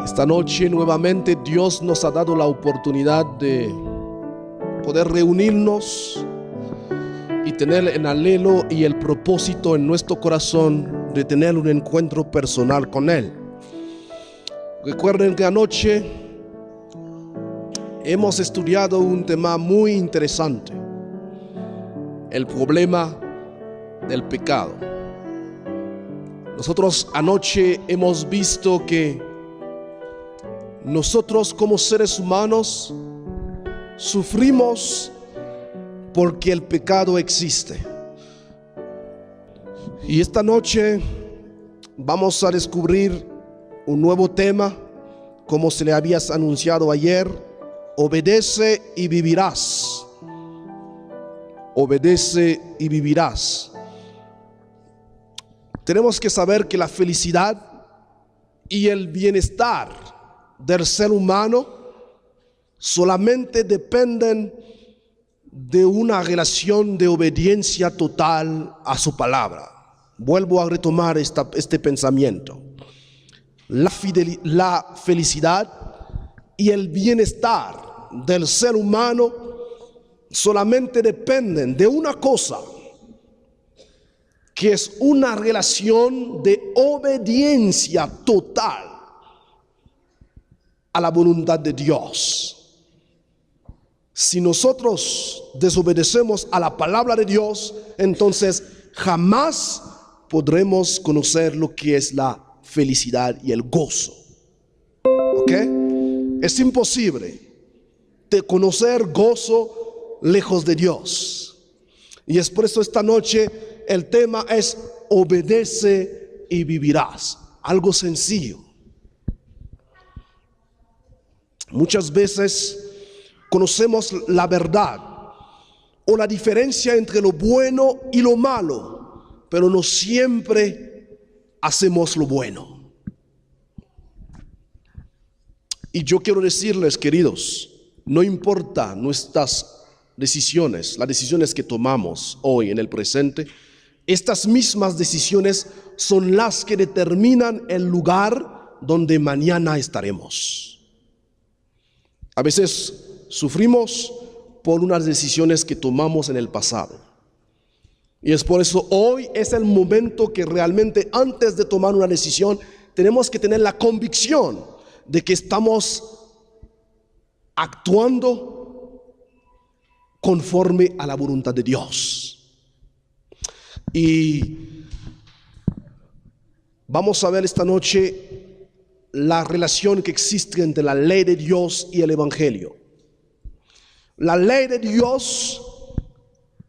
Esta noche nuevamente Dios nos ha dado la oportunidad de poder reunirnos y tener el anhelo y el propósito en nuestro corazón de tener un encuentro personal con Él. Recuerden que anoche hemos estudiado un tema muy interesante: el problema del pecado. Nosotros anoche hemos visto que nosotros como seres humanos sufrimos porque el pecado existe. Y esta noche vamos a descubrir un nuevo tema, como se le había anunciado ayer: obedece y vivirás. Obedece y vivirás. Tenemos que saber que la felicidad y el bienestar del ser humano solamente dependen de una relación de obediencia total a su palabra. Vuelvo a retomar este pensamiento. La felicidad y el bienestar del ser humano solamente dependen de una cosa, que es una relación de obediencia total a la voluntad de Dios. Si nosotros desobedecemos a la palabra de Dios, entonces jamás podremos conocer lo que es la felicidad y el gozo. ¿Ok? Es imposible de conocer gozo lejos de Dios. Y es por eso esta noche el tema es obedece y vivirás. Algo sencillo. Muchas veces conocemos la verdad o la diferencia entre lo bueno y lo malo, pero no siempre hacemos lo bueno. Y yo quiero decirles, queridos, no importa nuestras decisiones, las decisiones que tomamos hoy en el presente, estas mismas decisiones son las que determinan el lugar donde mañana estaremos. A veces sufrimos por unas decisiones que tomamos en el pasado. Y es por eso hoy es el momento que realmente, antes de tomar una decisión, tenemos que tener la convicción de que estamos actuando conforme a la voluntad de Dios. Y vamos a ver esta noche la relación que existe entre la ley de Dios y el Evangelio. La ley de Dios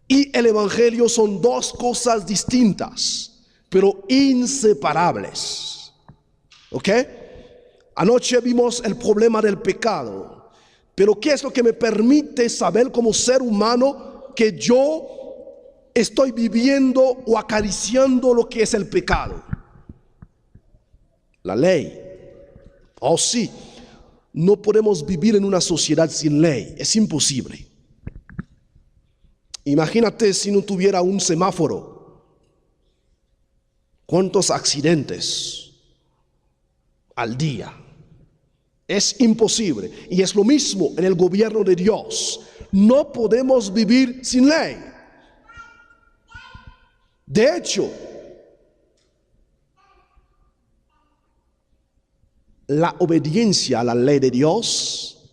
y el Evangelio son dos cosas distintas, pero inseparables. ¿Ok? Anoche vimos el problema del pecado, pero ¿qué es lo que me permite saber como ser humano que yo estoy viviendo o acariciando lo que es el pecado? La ley. Oh sí, no podemos vivir en una sociedad sin ley, es imposible. Imagínate si no tuviera un semáforo. ¿Cuántos accidentes al día? Es imposible. Y es lo mismo en el gobierno de Dios. No podemos vivir sin ley. De hecho, la obediencia a la ley de Dios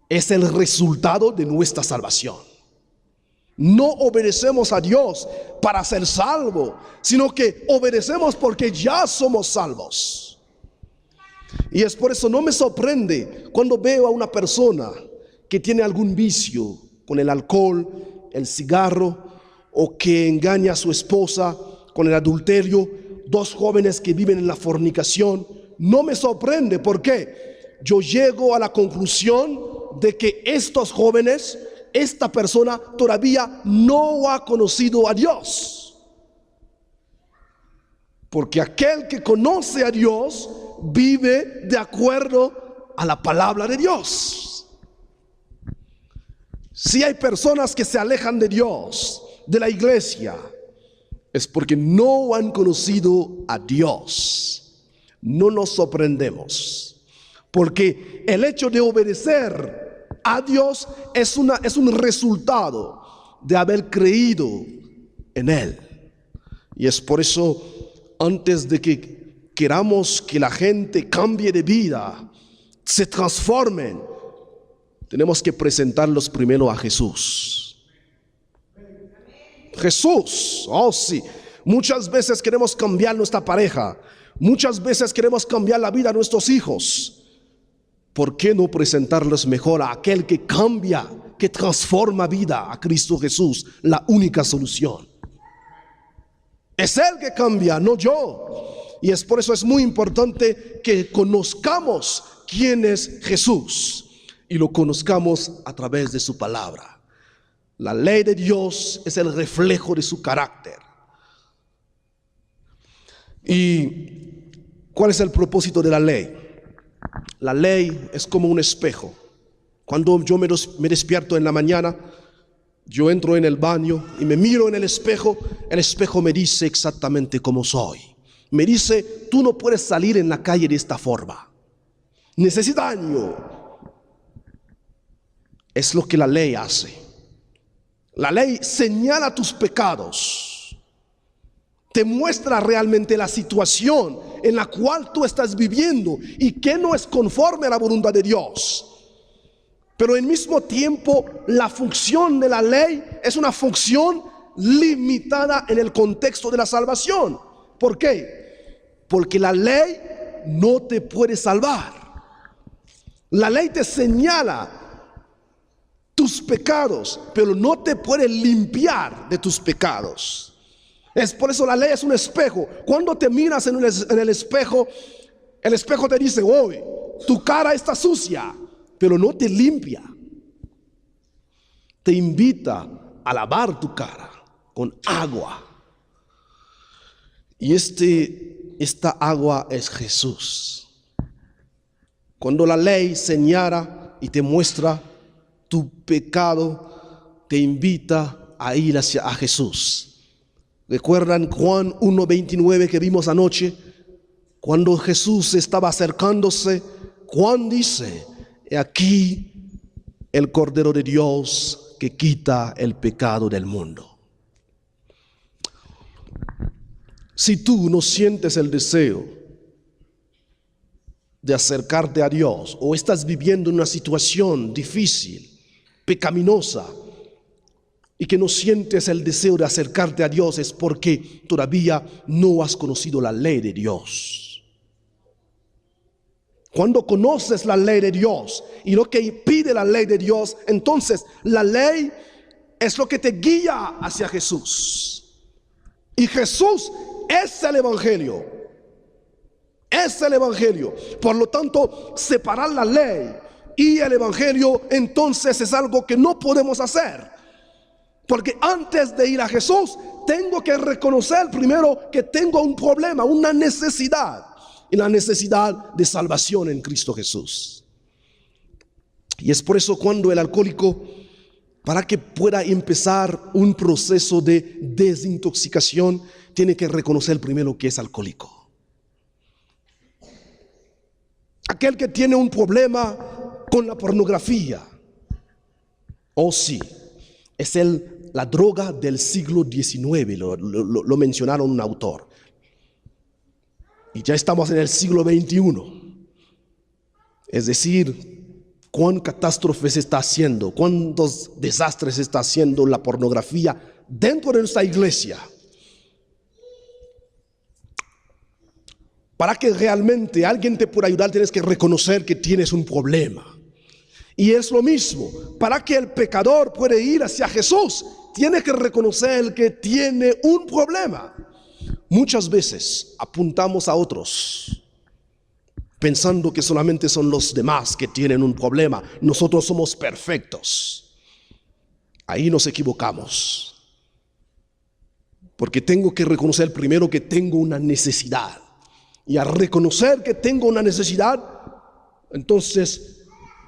es el resultado de nuestra salvación. No obedecemos a Dios para ser salvos, sino que obedecemos porque ya somos salvos. Y es por eso no me sorprende cuando veo a una persona que tiene algún vicio con el alcohol, el cigarro, o que engaña a su esposa con el adulterio, dos jóvenes que viven en la fornicación. No me sorprende. ¿Por qué? Yo llego a la conclusión de que estos jóvenes, esta persona todavía no ha conocido a Dios. Porque aquel que conoce a Dios vive de acuerdo a la palabra de Dios. Si hay personas que se alejan de Dios, de la iglesia, es porque no han conocido a Dios. No nos sorprendemos, porque el hecho de obedecer a Dios es un resultado de haber creído en Él. Y es por eso, antes de que queramos que la gente cambie de vida, se transformen, tenemos que presentarlos primero a Jesús. Jesús, oh sí, muchas veces queremos cambiar nuestra pareja, muchas veces queremos cambiar la vida de nuestros hijos. ¿Por qué no presentarlos mejor a aquel que cambia, que transforma vida, a Cristo Jesús, la única solución? Es Él que cambia, no yo. Y es por eso es muy importante que conozcamos quién es Jesús y lo conozcamos a través de su palabra. La ley de Dios es el reflejo de su carácter. ¿Y cuál es el propósito de la ley? La ley es como un espejo. Cuando yo me despierto en la mañana, yo entro en el baño y me miro en el espejo me dice exactamente cómo soy. Me dice, tú no puedes salir en la calle de esta forma. Necesita daño. Es lo que la ley hace. La ley señala tus pecados, te muestra realmente la situación en la cual tú estás viviendo y que no es conforme a la voluntad de Dios. Pero al mismo tiempo, la función de la ley es una función limitada en el contexto de la salvación. ¿Por qué? Porque la ley no te puede salvar. La ley te señala tus pecados, pero no te puede limpiar de tus pecados. Es por eso la ley es un espejo. Cuando te miras en el espejo, el espejo te dice, hoy tu cara está sucia, pero no te limpia. Te invita a lavar tu cara con agua. Y esta agua es Jesús. Cuando la ley señala y te muestra tu pecado, te invita a ir a Jesús. ¿Recuerdan Juan 1:29 que vimos anoche? Cuando Jesús estaba acercándose, Juan dice, he aquí el Cordero de Dios que quita el pecado del mundo. Si tú no sientes el deseo de acercarte a Dios, o estás viviendo una situación difícil, pecaminosa, y que no sientes el deseo de acercarte a Dios, es porque todavía no has conocido la ley de Dios. Cuando conoces la ley de Dios y lo que pide la ley de Dios, entonces la ley es lo que te guía hacia Jesús. Y Jesús es el Evangelio. Es el Evangelio. Por lo tanto, separar la ley y el Evangelio entonces es algo que no podemos hacer. Porque antes de ir a Jesús, tengo que reconocer primero que tengo un problema, una necesidad. Y la necesidad de salvación en Cristo Jesús. Y es por eso cuando el alcohólico, para que pueda empezar un proceso de desintoxicación, tiene que reconocer primero que es alcohólico. Aquel que tiene un problema con la pornografía, oh sí, es la droga del siglo XIX, lo mencionaron un autor. Y ya estamos en el siglo XXI. Es decir, cuán catástrofe se está haciendo, cuántos desastres se está haciendo la pornografía dentro de nuestra iglesia. Para que realmente alguien te pueda ayudar, tienes que reconocer que tienes un problema. Y es lo mismo, para que el pecador pueda ir hacia Jesús, tiene que reconocer que tiene un problema. Muchas veces apuntamos a otros, pensando que solamente son los demás que tienen un problema. Nosotros somos perfectos. Ahí nos equivocamos. Porque tengo que reconocer primero que tengo una necesidad. Y al reconocer que tengo una necesidad, entonces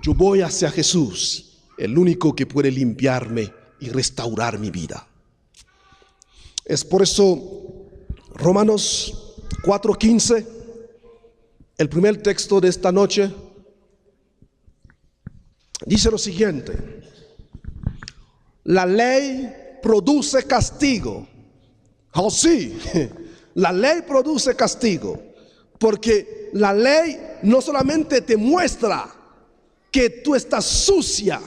yo voy hacia Jesús, el único que puede limpiarme y restaurar mi vida. Es por eso Romanos 4:15, el primer texto de esta noche, dice lo siguiente: la ley produce castigo. Oh sí, la ley produce castigo, porque la ley no solamente te muestra que tú estás sucia,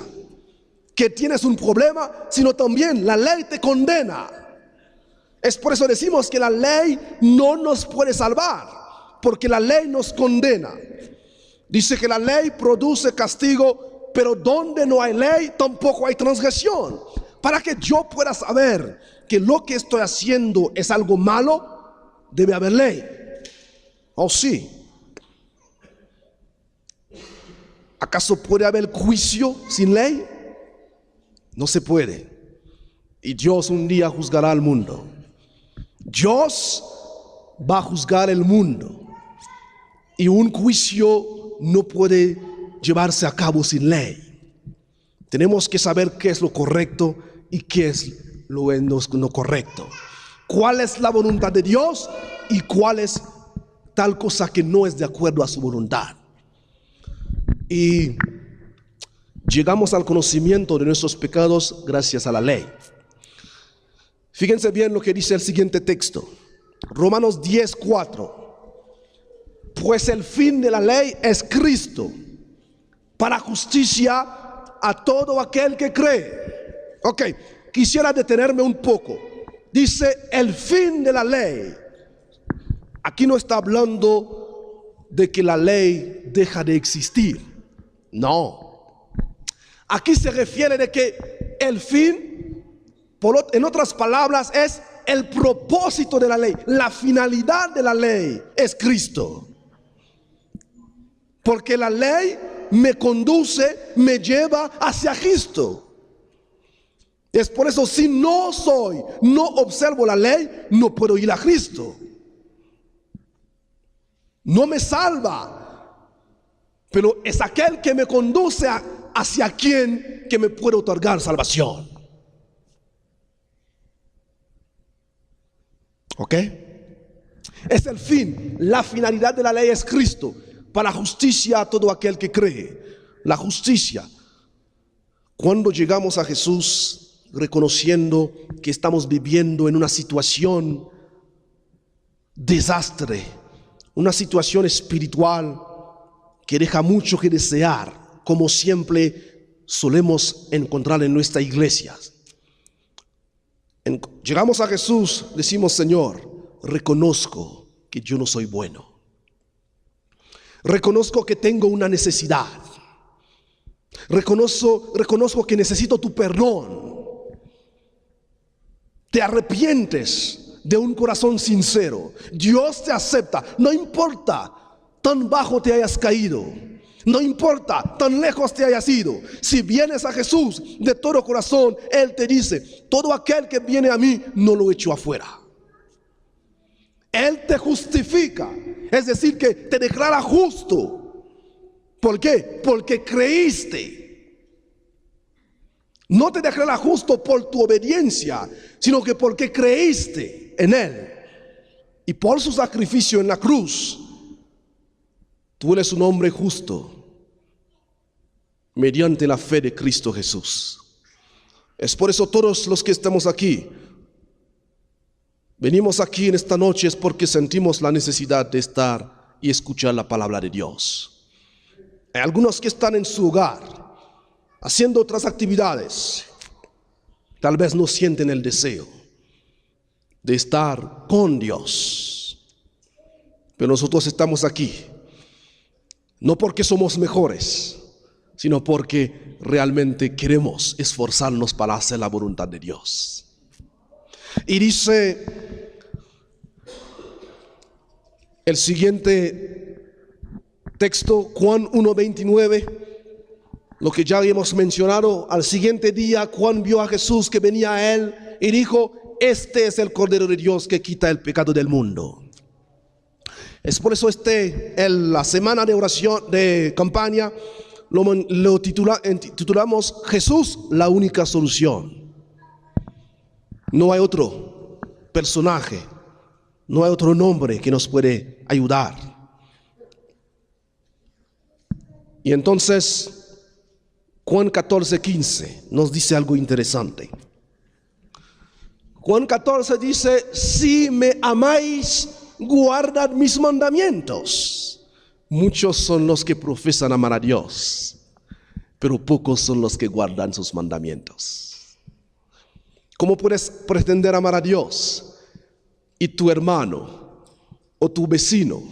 que tienes un problema, sino también la ley te condena. Es por eso decimos que la ley no nos puede salvar, porque la ley nos condena. Dice que la ley produce castigo, pero donde no hay ley, tampoco hay transgresión. Para que yo pueda saber que lo que estoy haciendo es algo malo, debe haber ley. Oh sí. ¿Acaso puede haber juicio sin ley? No se puede. Y Dios un día juzgará al mundo. Dios va a juzgar el mundo. Y un juicio no puede llevarse a cabo sin ley. Tenemos que saber qué es lo correcto y qué es lo no correcto. ¿Cuál es la voluntad de Dios y cuál es tal cosa que no es de acuerdo a su voluntad? Y llegamos al conocimiento de nuestros pecados gracias a la ley. Fíjense bien lo que dice el siguiente texto, Romanos 10:4. Pues el fin de la ley es Cristo, para justicia a todo aquel que cree. Ok, quisiera detenerme un poco. Dice el fin de la ley. Aquí no está hablando de que la ley deja de existir. No. Aquí se refiere de que el fin, en otras palabras, es el propósito de la ley. La finalidad de la ley es Cristo. Porque la ley me conduce, me lleva hacia Cristo. Es por eso, si no observo la ley, no puedo ir a Cristo. No me salva. Pero es aquel que me conduce hacia quien que me puede otorgar salvación. ¿Ok? Es el fin. La finalidad de la ley es Cristo, para justicia a todo aquel que cree. La justicia. Cuando llegamos a Jesús, reconociendo que estamos viviendo en una situación desastre, una situación espiritual que deja mucho que desear, como siempre solemos encontrar en nuestra iglesia. Llegamos a Jesús, decimos: Señor, reconozco que yo no soy bueno. Reconozco que tengo una necesidad. Reconozco que necesito tu perdón. Te arrepientes de un corazón sincero. Dios te acepta. No importa tan bajo te hayas caído, no importa tan lejos te hayas ido. Si vienes a Jesús de todo corazón, Él te dice: todo aquel que viene a mí, no lo echo afuera. Él te justifica, es decir, que te declara justo. ¿Por qué? Porque creíste. No te declara justo por tu obediencia, sino que porque creíste en Él. Y por su sacrificio en la cruz, tú eres un hombre justo mediante la fe de Cristo Jesús. Es por eso todos los que estamos aquí, venimos aquí en esta noche, es porque sentimos la necesidad de estar y escuchar la palabra de Dios. Hay algunos que están en su hogar, haciendo otras actividades, tal vez no sienten el deseo de estar con Dios. Pero nosotros estamos aquí, no porque somos mejores, sino porque realmente queremos esforzarnos para hacer la voluntad de Dios. Y dice el siguiente texto, Juan 1:29, lo que ya habíamos mencionado. Al siguiente día Juan vio a Jesús que venía a él y dijo: este es el Cordero de Dios que quita el pecado del mundo. Es por eso la semana de oración, de campaña, lo titulamos Jesús, la única solución. No hay otro personaje, no hay otro nombre que nos puede ayudar. Y entonces Juan 14:15 nos dice algo interesante. Juan 14 dice: si me amáis, guardad mis mandamientos. Muchos son los que profesan amar a Dios, pero pocos son los que guardan sus mandamientos. ¿Cómo puedes pretender amar a Dios y tu hermano o tu vecino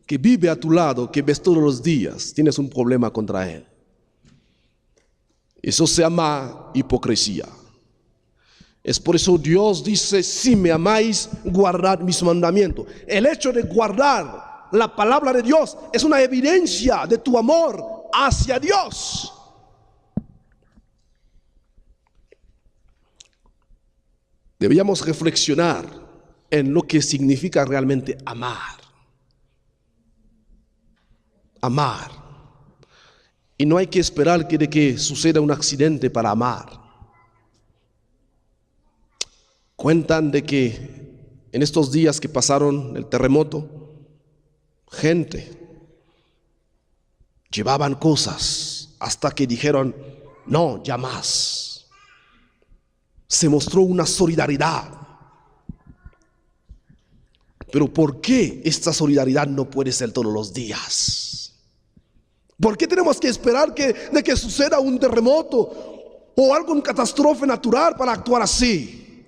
que vive a tu lado, que ves todos los días, tienes un problema contra él? Eso se llama hipocresía. Es por eso Dios dice: si me amáis, guardad mis mandamientos. El hecho de guardar la palabra de Dios es una evidencia de tu amor hacia Dios. Deberíamos reflexionar en lo que significa realmente amar. Amar. Y no hay que esperar de que suceda un accidente para amar. Cuentan de que en estos días que pasaron el terremoto, gente llevaban cosas hasta que dijeron: no, ya más. Se mostró una solidaridad. Pero ¿por qué esta solidaridad no puede ser todos los días? ¿Por qué tenemos que esperar de que suceda un terremoto o alguna catástrofe natural para actuar así?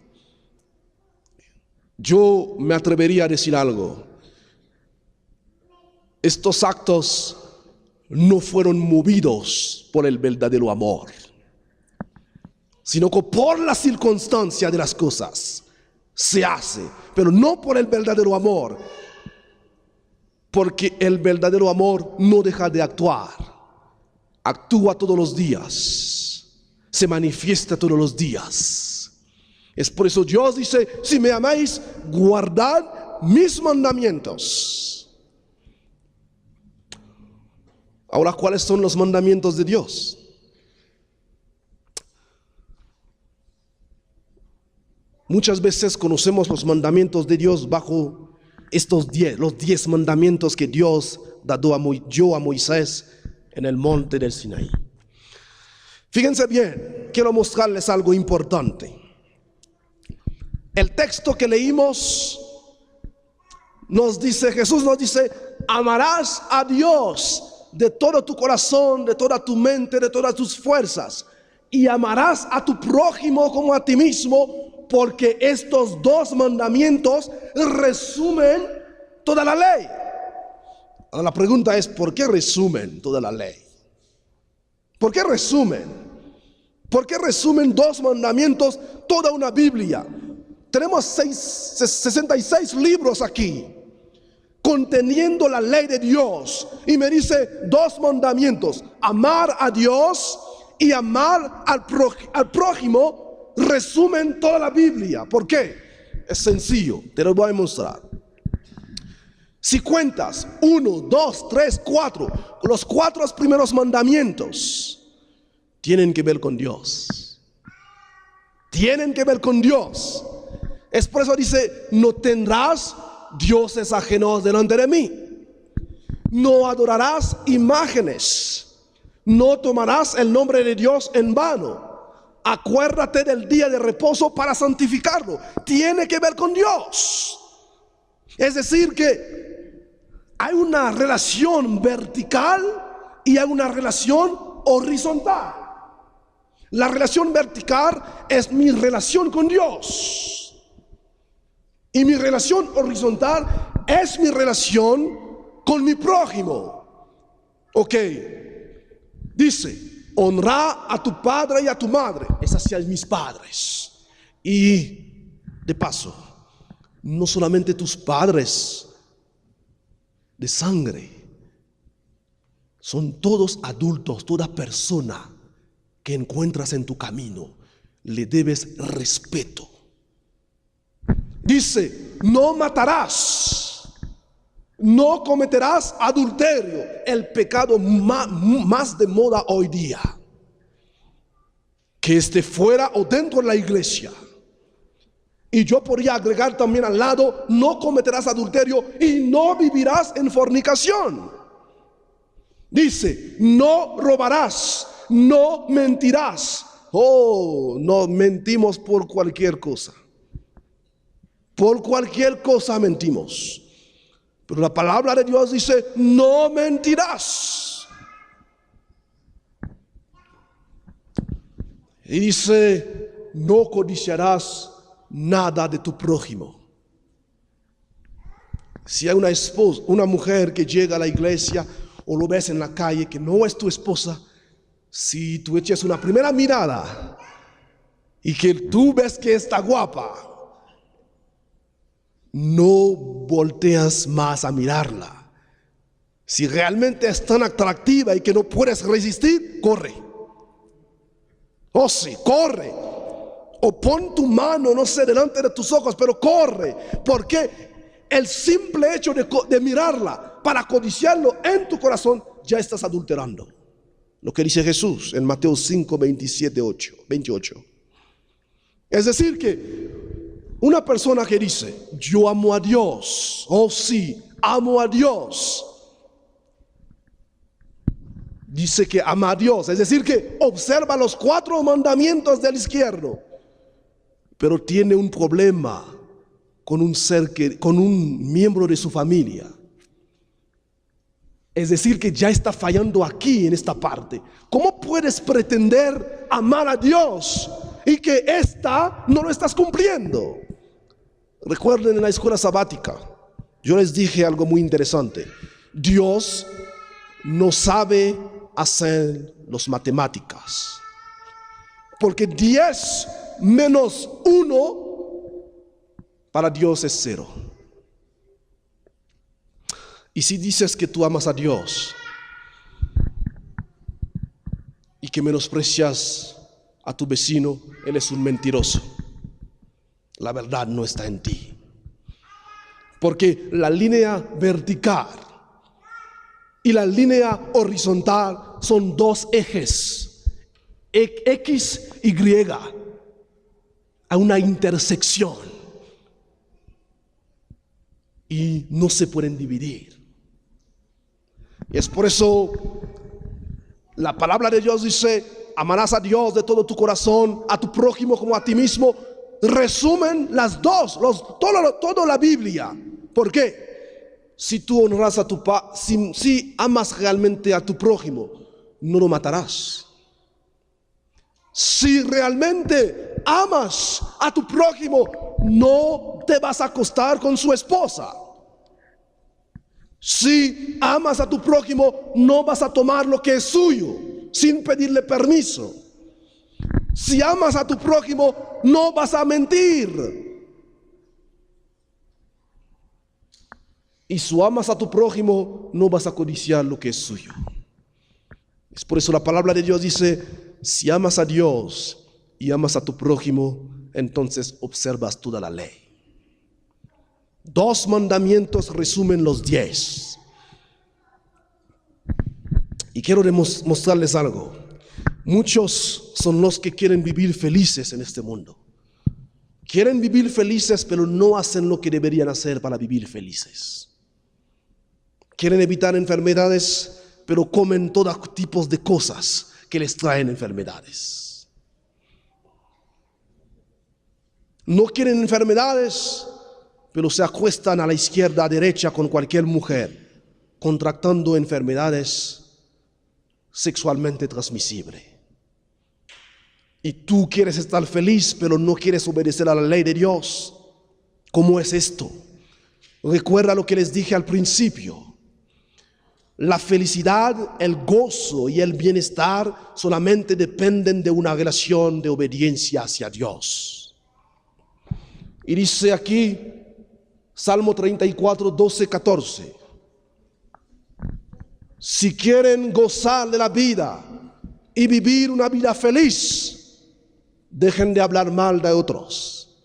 Yo me atrevería a decir algo. Estos actos no fueron movidos por el verdadero amor, sino que por la circunstancia de las cosas se hace, pero no por el verdadero amor, porque el verdadero amor no deja de actuar, actúa todos los días, se manifiesta todos los días. Es por eso Dios dice: si me amáis, guardad mis mandamientos. Ahora, ¿cuáles son los mandamientos de Dios? Muchas veces conocemos los mandamientos de Dios bajo los 10 mandamientos que Dios dio a Moisés en el monte del Sinaí. Fíjense bien, quiero mostrarles algo importante. El texto que leímos Jesús nos dice: amarás a Dios de todo tu corazón, de toda tu mente, de todas tus fuerzas, y amarás a tu prójimo como a ti mismo, porque estos 2 mandamientos resumen toda la ley. Ahora la pregunta es: ¿por qué resumen toda la ley? ¿Por qué resumen? ¿Por qué resumen 2 mandamientos toda una Biblia? Tenemos 66 libros aquí conteniendo la ley de Dios, y me dice 2 mandamientos: amar a Dios y amar al prójimo, resumen toda la Biblia. ¿Por qué? Es sencillo, te lo voy a mostrar. Si cuentas 1, 2, 3, 4, los 4 primeros mandamientos tienen que ver con Dios. Tienen que ver con Dios. Es por eso dice: no tendrás dioses ajenos delante de mí. No adorarás imágenes. No tomarás el nombre de Dios en vano. Acuérdate del día de reposo para santificarlo. Tiene que ver con Dios. Es decir, que hay una relación vertical y hay una relación horizontal. La relación vertical es mi relación con Dios. Y mi relación horizontal es mi relación con mi prójimo. Ok, dice, honra a tu padre y a tu madre. Es hacia mis padres. Y de paso, no solamente tus padres de sangre, son todos adultos, toda persona que encuentras en tu camino, le debes respeto. Dice, no matarás, no cometerás adulterio, el pecado más de moda hoy día, que esté fuera o dentro de la iglesia. Y yo podría agregar también al lado, no cometerás adulterio y no vivirás en fornicación. Dice, no robarás, no mentirás. Oh, no mentimos por cualquier cosa. Por cualquier cosa mentimos. Pero la palabra de Dios dice, no mentirás. Y dice, no codiciarás nada de tu prójimo. Si hay una mujer que llega a la iglesia o lo ves en la calle que no es tu esposa, si tú echas una primera mirada y que tú ves que está guapa, no volteas más a mirarla. Si realmente es tan atractiva y que no puedes resistir, corre. Oh sí, corre. O pon tu mano, no sé, delante de tus ojos, pero corre. Porque el simple hecho de mirarla para codiciarlo en tu corazón, ya estás adulterando. Lo que dice Jesús en Mateo 5, 28. Es decir que una persona que dice, yo amo a Dios, oh sí, amo a Dios, dice que ama a Dios, es decir que observa los 4 mandamientos del izquierdo, pero tiene un problema con un miembro de su familia. Es decir que ya está fallando aquí en esta parte. ¿Cómo puedes pretender amar a Dios y que no lo estás cumpliendo? Recuerden en la escuela sabática, yo les dije algo muy interesante. Dios no sabe hacer las matemáticas. Porque 10 menos 1 para Dios es 0. Y si dices que tú amas a Dios y que menosprecias a tu vecino, él es un mentiroso. La verdad no está en ti. Porque la línea vertical y la línea horizontal son 2 ejes, X y Y, a una intersección. Y no se pueden dividir. Y es por eso la palabra de Dios dice, amarás a Dios de todo tu corazón, a tu prójimo como a ti mismo. Resumen las dos, toda la Biblia. ¿Por qué? Si tú honras a tu si amas realmente a tu prójimo, no lo matarás. Si realmente amas a tu prójimo, no te vas a acostar con su esposa. Si amas a tu prójimo, no vas a tomar lo que es suyo sin pedirle permiso. Si amas a tu prójimo, no vas a mentir. Y si amas a tu prójimo, no vas a codiciar lo que es suyo. Es por eso la palabra de Dios dice, si amas a Dios y amas a tu prójimo, entonces observas toda la ley. 2 mandamientos resumen los 10. Y quiero mostrarles algo. Muchos son los que quieren vivir felices en este mundo. Quieren vivir felices, pero no hacen lo que deberían hacer para vivir felices. Quieren evitar enfermedades, pero comen todo tipo de cosas que les traen enfermedades. No quieren enfermedades, pero se acuestan a la izquierda, a derecha con cualquier mujer, contractando enfermedades sexualmente transmisibles. Y tú quieres estar feliz, pero no quieres obedecer a la ley de Dios. ¿Cómo es esto? Recuerda lo que les dije al principio. La felicidad, el gozo y el bienestar solamente dependen de una relación de obediencia hacia Dios. Y dice aquí, Salmo 34, 12, 14. Si quieren gozar de la vida y vivir una vida feliz, dejen de hablar mal de otros.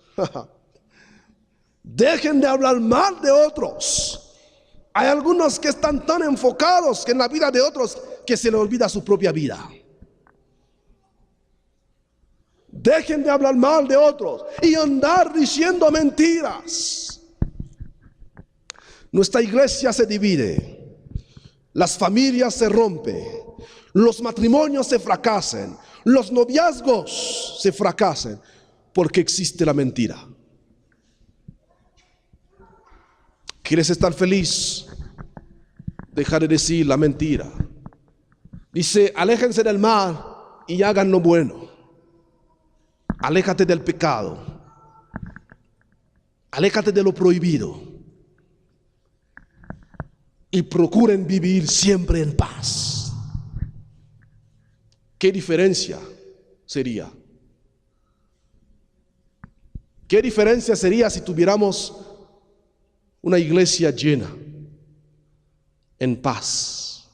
Dejen de hablar mal de otros. Hay algunos que están tan enfocados en la vida de otros que se les olvida su propia vida. Dejen de hablar mal de otros y andar diciendo mentiras. Nuestra iglesia se divide, las familias se rompen, los matrimonios se fracasan, los noviazgos se fracasan porque existe la mentira. ¿Quieres estar feliz? Deja de decir la mentira. Dice, aléjense del mal y hagan lo bueno. Aléjate del pecado. Aléjate de lo prohibido. Y procuren vivir siempre en paz. ¿Qué diferencia sería? ¿Qué diferencia sería si tuviéramos una iglesia llena, en paz,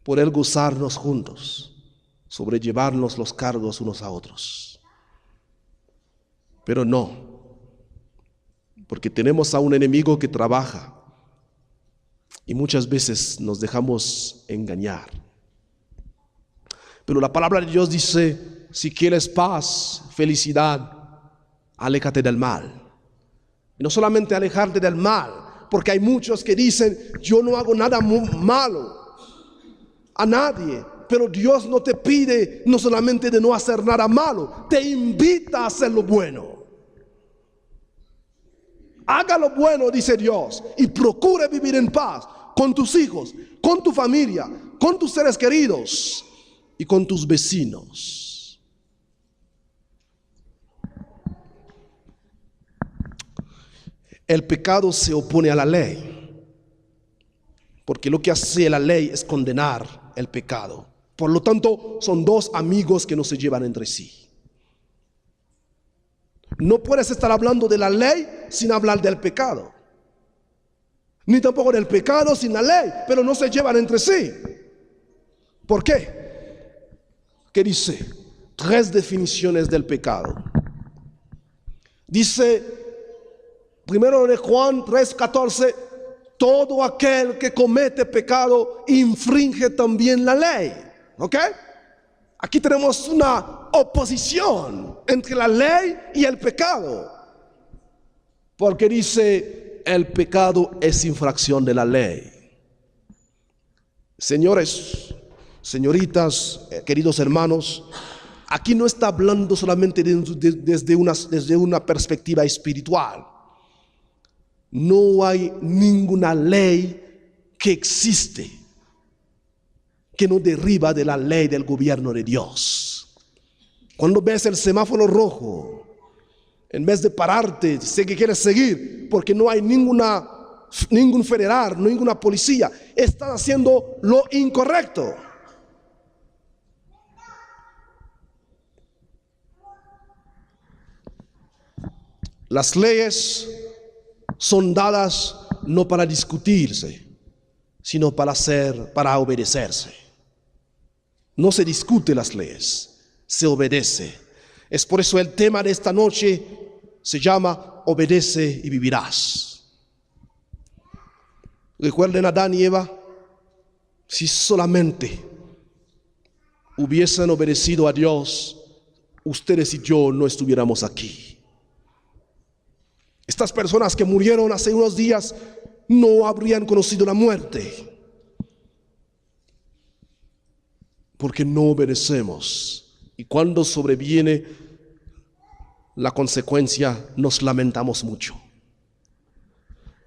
poder gozarnos juntos, sobrellevarnos los cargos unos a otros? Pero no, porque tenemos a un enemigo que trabaja y muchas veces nos dejamos engañar. Pero la palabra de Dios dice, si quieres paz, felicidad, aléjate del mal. Y no solamente alejarte del mal, porque hay muchos que dicen, yo no hago nada malo a nadie, pero Dios no te pide no solamente de no hacer nada malo, te invita a hacer lo bueno. Haga lo bueno, dice Dios, y procure vivir en paz con tus hijos, con tu familia, con tus seres queridos y con tus vecinos. El pecado se opone a la ley, porque lo que hace la ley es condenar el pecado. Por lo tanto, son dos amigos que no se llevan entre sí. No puedes estar hablando de la ley sin hablar del pecado, ni tampoco del pecado sin la ley, pero no se llevan entre sí. ¿Por qué? ¿Qué dice? 3 definiciones del pecado. Dice, primero de Juan 3:14, todo aquel que comete pecado infringe también la ley. ¿Ok? Aquí tenemos una oposición entre la ley y el pecado, porque dice, el pecado es infracción de la ley. Señores, señoritas, queridos hermanos, aquí no está hablando solamente desde una perspectiva espiritual. No hay ninguna ley que existe que no deriva de la ley del gobierno de Dios. Cuando ves el semáforo rojo, en vez de pararte, sé que quieres seguir, porque no hay ningún federal, ninguna policía, estás haciendo lo incorrecto. Las leyes son dadas no para discutirse, sino para obedecerse. No se discute las leyes, se obedece. Es por eso el tema de esta noche se llama obedece y vivirás. Recuerden a Adán y Eva, si solamente hubiesen obedecido a Dios, ustedes y yo no estuviéramos aquí. Estas personas que murieron hace unos días no habrían conocido la muerte, porque no obedecemos. Y cuando sobreviene la consecuencia, nos lamentamos mucho.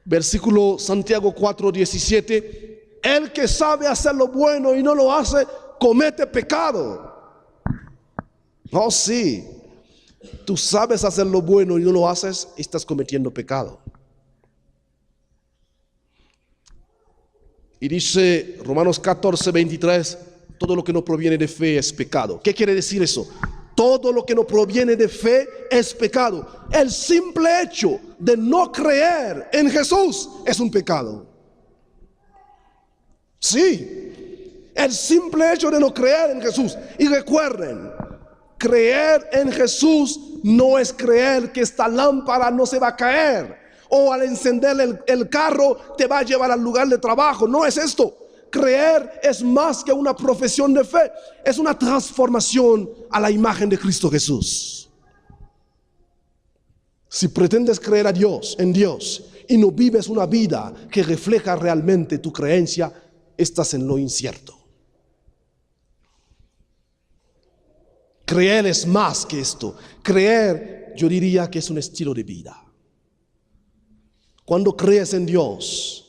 Versículo Santiago 4:17, el que sabe hacer lo bueno y no lo hace, comete pecado. Oh, sí. Tú sabes hacer lo bueno y no lo haces, estás cometiendo pecado. Y dice Romanos 14:23, todo lo que no proviene de fe es pecado. ¿Qué quiere decir eso? Todo lo que no proviene de fe es pecado. El simple hecho de no creer en Jesús es un pecado. Sí, el simple hecho de no creer en Jesús. Y recuerden, creer en Jesús no es creer que esta lámpara no se va a caer, o al encender el carro te va a llevar al lugar de trabajo. No es esto. Creer es más que una profesión de fe, es una transformación a la imagen de Cristo Jesús. Si pretendes creer en Dios, y no vives una vida que refleja realmente tu creencia, estás en lo incierto. Creer es más que esto. Creer, yo diría que es un estilo de vida. Cuando crees en Dios,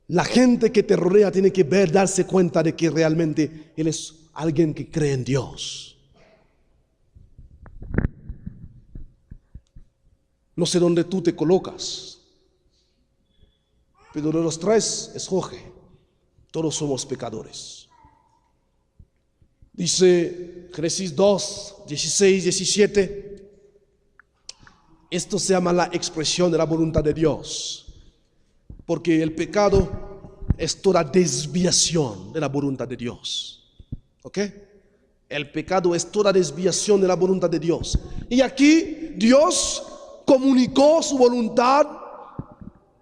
la gente que te rodea tiene que darse cuenta de que realmente Él es alguien que cree en Dios. No sé dónde tú te colocas, pero de los tres, escoge. Todos somos pecadores. Dice Génesis 2, 16, 17. Esto se llama la expresión de la voluntad de Dios. Porque el pecado es toda desviación de la voluntad de Dios. ¿Ok? El pecado es toda desviación de la voluntad de Dios. Y aquí Dios comunicó su voluntad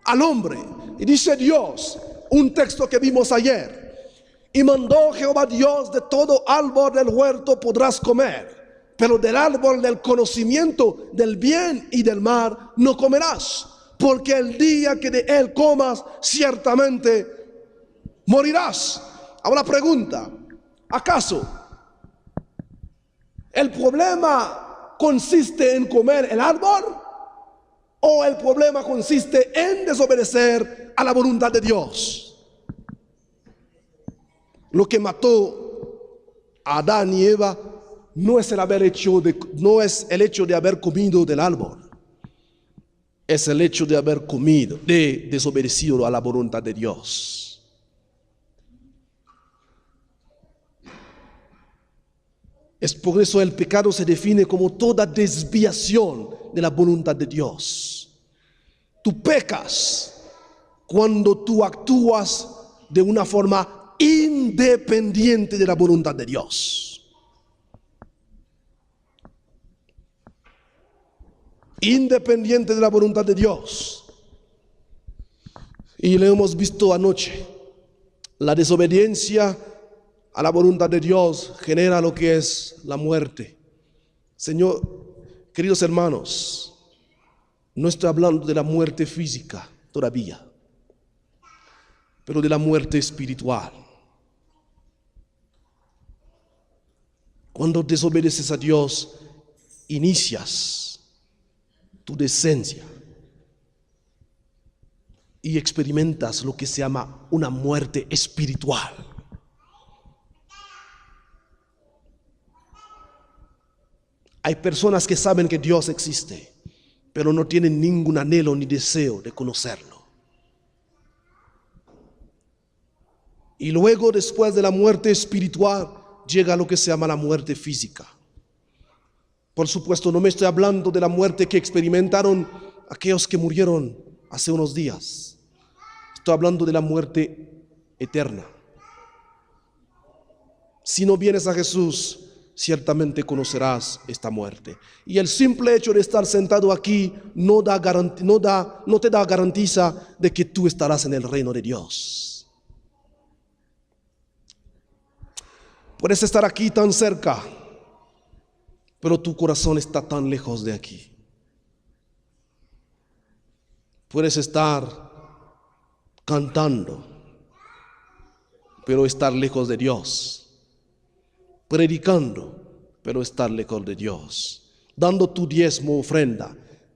al hombre. Y dice Dios, un texto que vimos ayer: y mandó Jehová Dios, de todo árbol del huerto podrás comer, pero del árbol del conocimiento del bien y del mal no comerás, porque el día que de él comas, ciertamente morirás. Ahora pregunta, ¿acaso el problema consiste en comer el árbol? ¿O el problema consiste en desobedecer a la voluntad de Dios? Lo que mató a Adán y Eva no es el hecho de haber comido del árbol. Es el hecho de haber desobedecido a la voluntad de Dios. Es por eso el pecado se define como toda desviación de la voluntad de Dios. Tú pecas cuando tú actúas de una forma independiente de la voluntad de Dios. Independiente de la voluntad de Dios. Y lo hemos visto anoche. La desobediencia a la voluntad de Dios genera lo que es la muerte. Señor, queridos hermanos, no estoy hablando de la muerte física todavía, pero de la muerte espiritual. Cuando desobedeces a Dios, inicias tu decencia y experimentas lo que se llama una muerte espiritual. Hay personas que saben que Dios existe, pero no tienen ningún anhelo ni deseo de conocerlo. Y luego, después de la muerte espiritual, llega lo que se llama la muerte física. Por supuesto, no me estoy hablando de la muerte que experimentaron aquellos que murieron hace unos días. Estoy hablando de la muerte eterna. Si no vienes a Jesús, ciertamente conocerás esta muerte. Y el simple hecho de estar sentado aquí no te da garantiza de que tú estarás en el reino de Dios. Puedes estar aquí tan cerca, pero tu corazón está tan lejos de aquí. Puedes estar cantando, pero estar lejos de Dios. Predicando, pero estar lejos de Dios. Dando tu diezmo, ofrenda,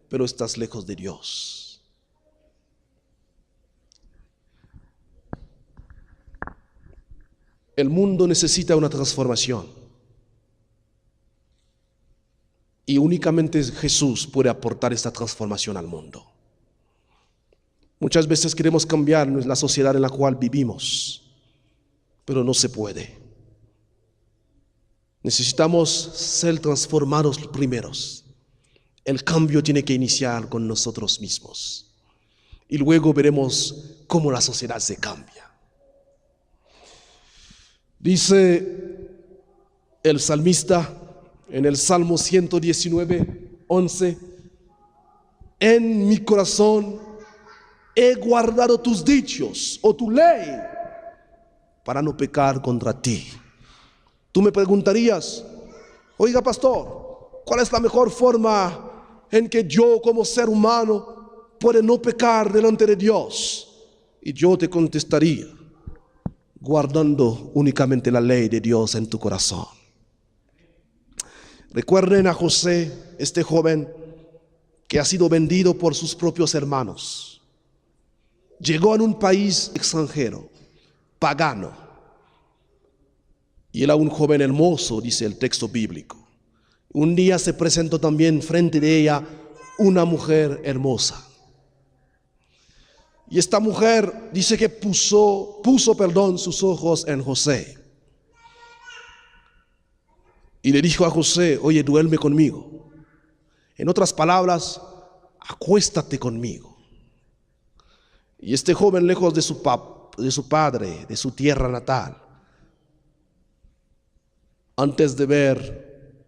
pero estás lejos de Dios. El mundo necesita una transformación. Y únicamente Jesús puede aportar esta transformación al mundo. Muchas veces queremos cambiar la sociedad en la cual vivimos, pero no se puede. Necesitamos ser transformados primeros. El cambio tiene que iniciar con nosotros mismos. Y luego veremos cómo la sociedad se cambia. Dice el salmista en el Salmo 119, 11: en mi corazón he guardado tus dichos o tu ley para no pecar contra ti. Tú me preguntarías: oiga, pastor, ¿cuál es la mejor forma en que yo como ser humano puedo no pecar delante de Dios? Y yo te contestaría: guardando únicamente la ley de Dios en tu corazón. Recuerden a José, este joven que ha sido vendido por sus propios hermanos. Llegó a un país extranjero, pagano, y era un joven hermoso, dice el texto bíblico. Un día se presentó también frente de ella una mujer hermosa. Y esta mujer dice que puso sus ojos en José. Y le dijo a José: oye, duerme conmigo. En otras palabras, acuéstate conmigo. Y este joven, lejos de su padre, de su tierra natal, antes de ver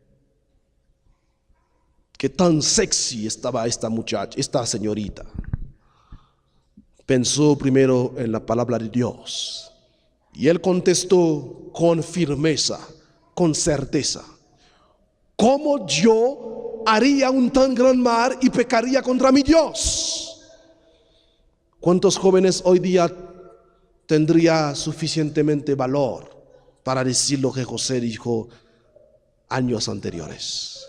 que tan sexy estaba esta muchacha, esta señorita, pensó primero en la palabra de Dios. Y él contestó con firmeza, con certeza: ¿cómo yo haría un tan gran mal y pecaría contra mi Dios? ¿Cuántos jóvenes hoy día tendría suficientemente valor para decir lo que José dijo años anteriores?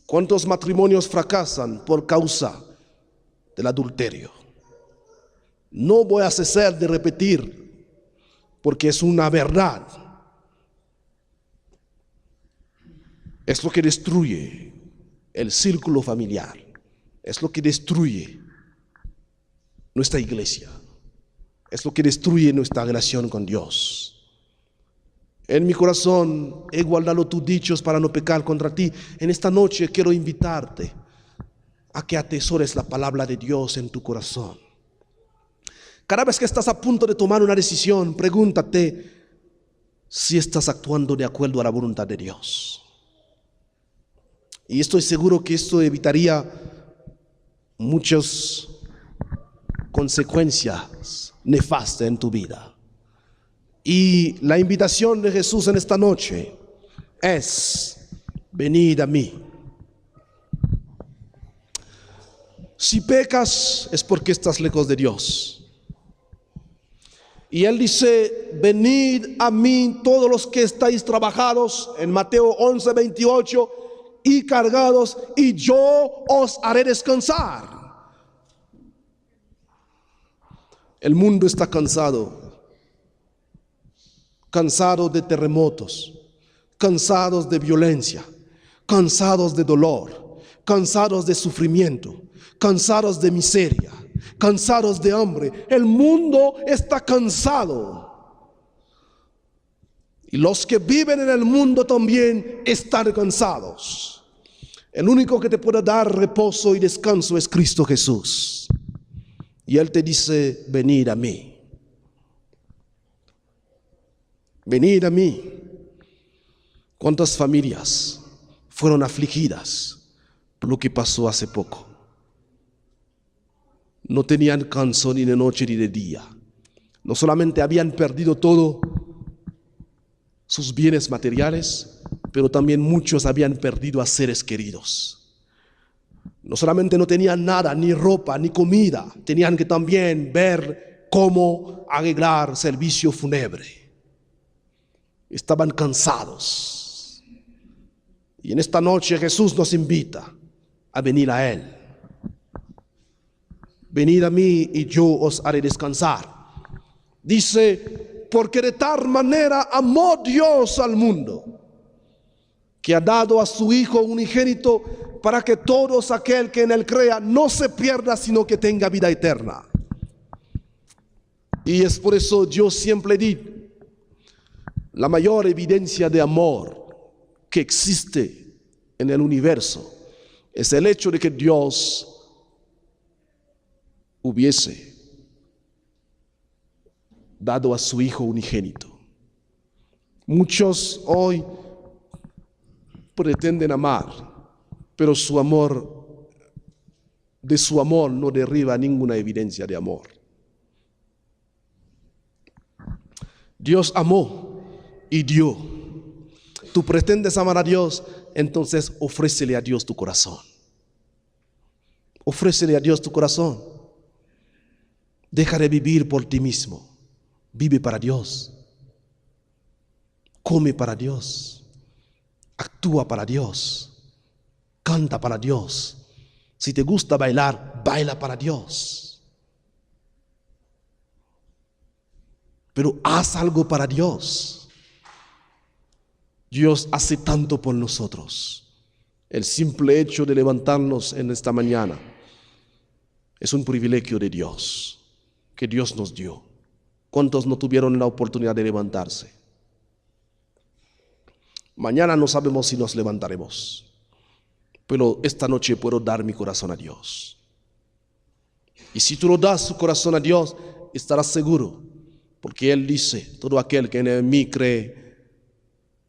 ¿Cuántos matrimonios fracasan por causa del adulterio? No voy a cesar de repetir, porque es una verdad. Es lo que destruye el círculo familiar. Es lo que destruye nuestra iglesia. Es lo que destruye nuestra relación con Dios. En mi corazón he guardado tus dichos para no pecar contra ti. En esta noche quiero invitarte a que atesores la palabra de Dios en tu corazón. Cada vez que estás a punto de tomar una decisión, pregúntate si estás actuando de acuerdo a la voluntad de Dios. Y estoy seguro que esto evitaría muchas consecuencias nefastas en tu vida. Y la invitación de Jesús en esta noche es: venid a mí. Si pecas es porque estás lejos de Dios. Y Él dice: venid a mí todos los que estáis trabajados, en Mateo 11:28, y cargados, y yo os haré descansar. El mundo está cansado de terremotos, cansados de violencia, cansados de dolor, cansados de sufrimiento, cansados de miseria, cansados de hambre. El mundo está cansado. Y los que viven en el mundo también están cansados. El único que te puede dar reposo y descanso es Cristo Jesús. Y Él te dice: venid a mí. Venid a mí. ¿Cuántas familias fueron afligidas por lo que pasó hace poco? No tenían canso ni de noche ni de día. No solamente habían perdido todo, sus bienes materiales, pero también muchos habían perdido a seres queridos. No solamente no tenían nada, ni ropa, ni comida, tenían que también ver cómo arreglar servicio fúnebre. Estaban cansados. Y en esta noche Jesús nos invita a venir a Él. Venid a mí y yo os haré descansar. Dice: porque de tal manera amó Dios al mundo, que ha dado a su Hijo unigénito, para que todos aquel que en él crea no se pierda, sino que tenga vida eterna. Y es por eso yo siempre digo, la mayor evidencia de amor que existe en el universo es el hecho de que Dios hubiese dado a su Hijo unigénito. Muchos hoy pretenden amar, pero de su amor no derriba ninguna evidencia de amor. Dios amó y dio. Tú pretendes amar a Dios, entonces ofrécele a Dios tu corazón. Ofrécele a Dios tu corazón. Deja de vivir por ti mismo. Vive para Dios. Come para Dios. Actúa para Dios. Canta para Dios. Si te gusta bailar, baila para Dios. Pero haz algo para Dios. Dios hace tanto por nosotros. El simple hecho de levantarnos en esta mañana es un privilegio de Dios, que Dios nos dio. ¿Cuántos no tuvieron la oportunidad de levantarse? Mañana no sabemos si nos levantaremos, pero esta noche puedo dar mi corazón a Dios. Y si tú lo das tu corazón a Dios, estarás seguro, porque Él dice, todo aquel que en mí cree,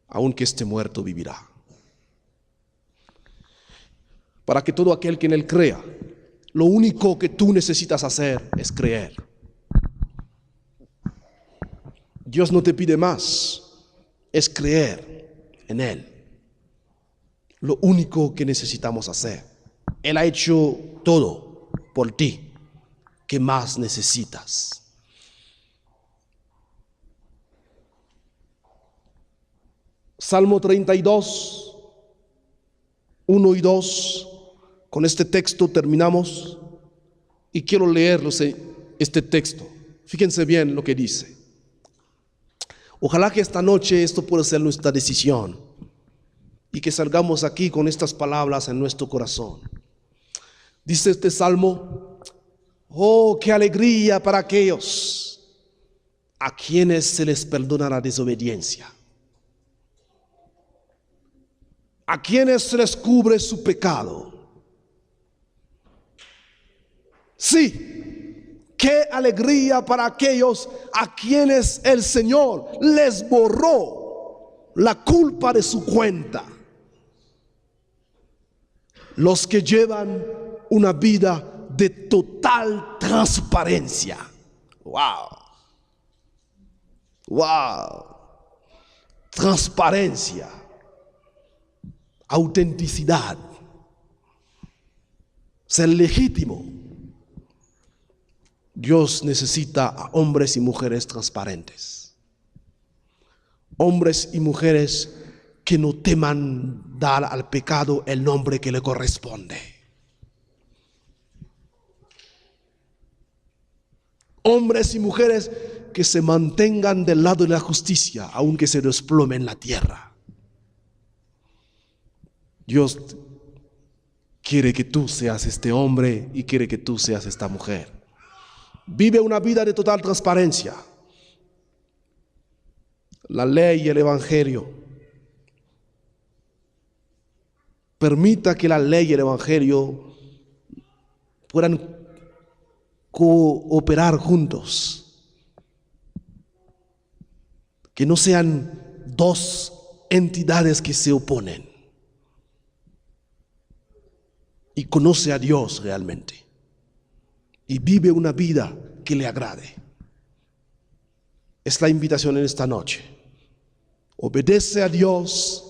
aunque esté muerto, vivirá. Para que todo aquel que en Él crea, lo único que tú necesitas hacer es creer. Dios no te pide más, es creer en Él. Lo único que necesitamos hacer. Él ha hecho todo por ti. ¿Qué más necesitas? Salmo 32, 1 y 2. Con este texto terminamos y quiero leerlos este texto. Fíjense bien lo que dice. Ojalá que esta noche esto pueda ser nuestra decisión y que salgamos aquí con estas palabras en nuestro corazón. Dice este salmo: oh, qué alegría para aquellos a quienes se les perdona la desobediencia, a quienes se les cubre su pecado. Sí, qué alegría para aquellos a quienes el Señor les borró la culpa de su cuenta. Los que llevan una vida de total transparencia. Wow. Wow. Transparencia. Autenticidad. Ser legítimo. Dios necesita a hombres y mujeres transparentes. Hombres y mujeres que no teman dar al pecado el nombre que le corresponde. Hombres y mujeres que se mantengan del lado de la justicia, aunque se desplome en la tierra. Dios quiere que tú seas este hombre y quiere que tú seas esta mujer. Vive una vida de total transparencia. La ley y el evangelio. Permita que la ley y el evangelio puedan cooperar juntos. Que no sean dos entidades que se oponen. Y conoce a Dios realmente. Y vive una vida que le agrade. Es la invitación en esta noche. Obedece a Dios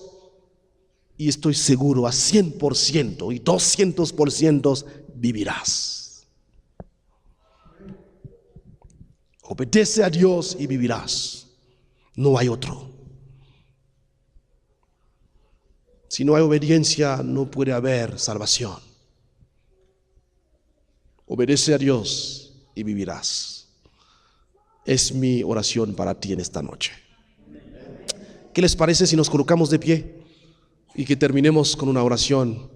y estoy seguro a 100% y 200% vivirás. Obedece a Dios y vivirás. No hay otro. Si no hay obediencia, no puede haber salvación. Obedece a Dios y vivirás. Es mi oración para ti en esta noche. ¿Qué les parece si nos colocamos de pie y que terminemos con una oración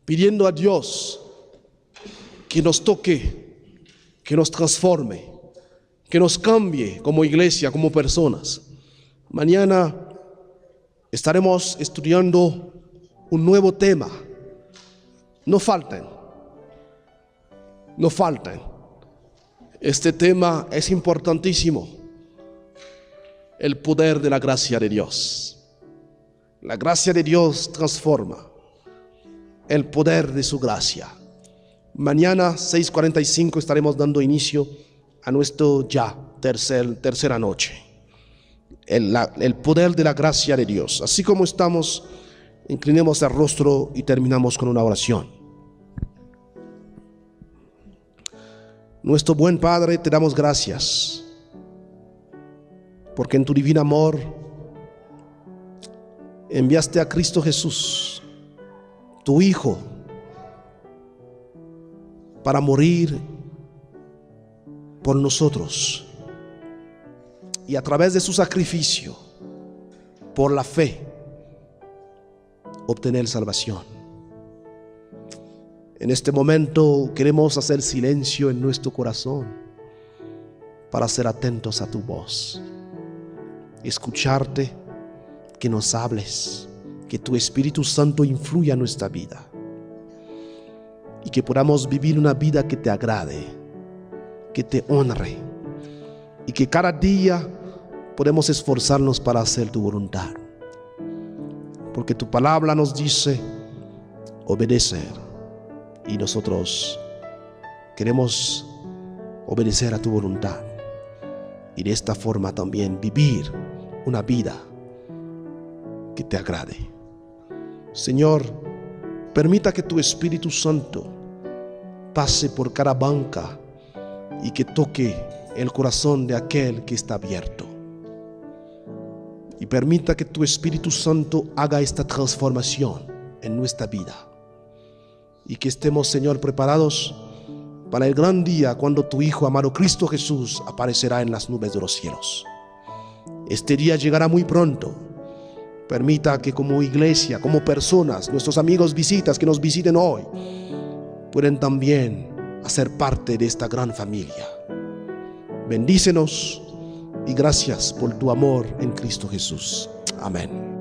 pidiendo a Dios que nos toque, que nos transforme, que nos cambie como iglesia, como personas. Mañana estaremos estudiando un nuevo tema. No falten. Este tema es importantísimo. El poder de la gracia de Dios. La gracia de Dios transforma. El poder de su gracia. Mañana 6:45 estaremos dando inicio a nuestro tercera noche. El poder de la gracia de Dios. Así como estamos, inclinemos el rostro y terminamos con una oración. Nuestro buen Padre, te damos gracias, porque en tu divino amor enviaste a Cristo Jesús, tu Hijo, para morir por nosotros, y a través de su sacrificio, por la fe, obtener salvación. En este momento queremos hacer silencio en nuestro corazón para ser atentos a tu voz, escucharte, que nos hables, que tu Espíritu Santo influya en nuestra vida y que podamos vivir una vida que te agrade, que te honre, y que cada día podemos esforzarnos para hacer tu voluntad, porque tu palabra nos dice obedecer. Y nosotros queremos obedecer a tu voluntad y de esta forma también vivir una vida que te agrade. Señor, permita que tu Espíritu Santo pase por cada banca y que toque el corazón de aquel que está abierto. Y permita que tu Espíritu Santo haga esta transformación en nuestra vida. Y que estemos, Señor, preparados para el gran día cuando tu Hijo amado Cristo Jesús aparecerá en las nubes de los cielos. Este día llegará muy pronto. Permita que como iglesia, como personas, nuestros amigos visitas que nos visiten hoy, pueden también hacer parte de esta gran familia. Bendícenos y gracias por tu amor en Cristo Jesús. Amén.